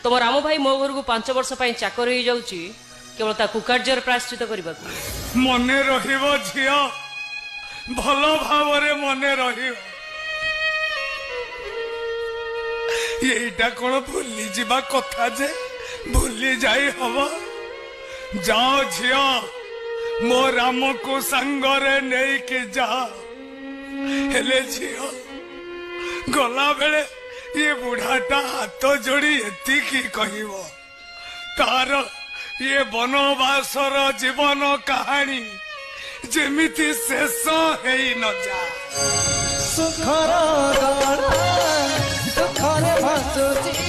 तुम राम भाई मो घर को 5 वर्ष चाकर हो जाऊँगी केवल ता कुकार्यर प्रायश्चित करने मने रहिबो झियो भल भावरे मने रहिबो एटा कोन भूली जीवा कथा जे भूली जाई हबो जाओ झियो मो राम को संगरे नहीं के जा हेले झियो गला बेले ये बुढ़ाटा हाथ जोड़ी एति की कहिबो तार ये वनवासर जीवन कहानी जेमिति शेष हेई न जा सुखर गणा दुखर भासुची